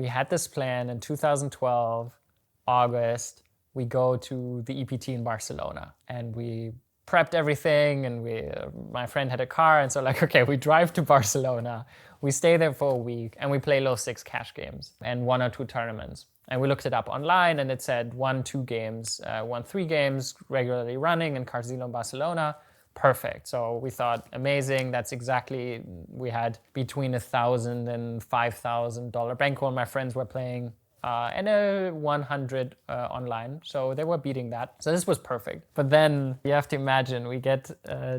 We had this plan in 2012, August, we go to the EPT in Barcelona and we prepped everything and my friend had a car and so like, okay, we drive to Barcelona, we stay there for a week and we play low stakes cash games and 1 or 2 tournaments. And we looked it up online and it said 1, 2 games, 1, 3 games regularly running in Casino Barcelona. Perfect. So we thought, amazing. That's exactly, we had between $1,000 and $5,000 bankroll. My friends were playing and a 100 online. So they were beating that. So this was perfect. But then you have to imagine we get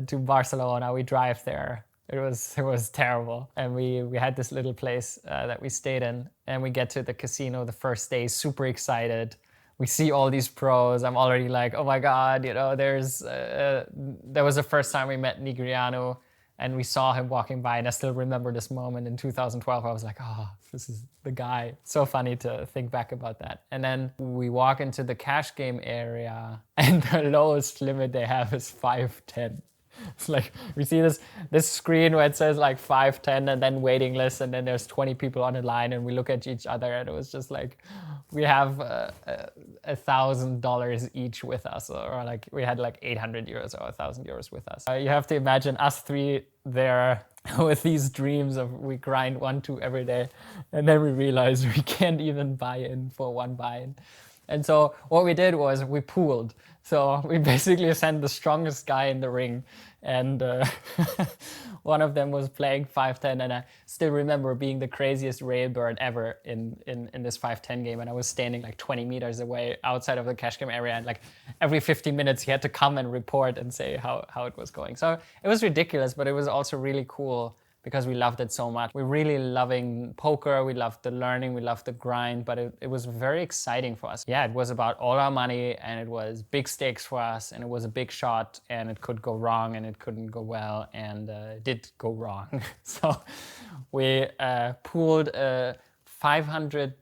to Barcelona, we drive there. It was terrible. And we had this little place that we stayed in and we get to the casino the first day, super excited. We see all these pros. I'm already like, oh my God, you know, there was the first time we met Nigriano and we saw him walking by and I still remember this moment in 2012. I was like, oh, this is the guy. So funny to think back about that. And then we walk into the cash game area and the lowest limit they have is 510. It's like we see this screen where it says like 510 and then waiting list and then there's 20 people on the line and we look at each other and it was just like we have $1,000 each with us or like we had like 800 euros or 1,000 euros with us. You have to imagine us three there with these dreams of we grind 1-2 every day and then we realize we can't even buy in for one buy-in. And so what we did was we pooled. So we basically sent the strongest guy in the ring and one of them was playing 510 and I still remember being the craziest railbird ever in this 510 game and I was standing like 20 meters away outside of the cash game area and like every 15 minutes he had to come and report and say how it was going. So it was ridiculous, but it was also really cool because we loved it so much. We're really loving poker, we loved the learning, we loved the grind, but it was very exciting for us. Yeah, it was about all our money and it was big stakes for us and it was a big shot and it could go wrong and it couldn't go well and it did go wrong. So we pooled a 500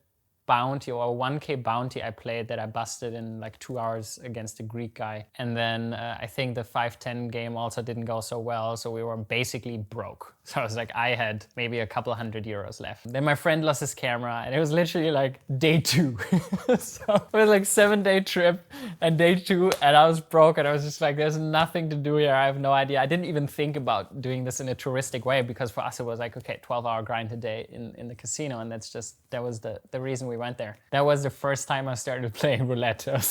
bounty or a 1K bounty I played that I busted in like 2 hours against a Greek guy. And then I think the 510 game also didn't go so well. So we were basically broke. So I was like, I had maybe a couple €100 left. Then my friend lost his camera and it was literally like day 2. So it was like 7-day trip and day 2 and I was broke and I was just like, there's nothing to do here. I have no idea. I didn't even think about doing this in a touristic way because for us it was like, okay, 12-hour grind a day in the casino. And that was the reason we went there. That was the first time I started playing roulette. I was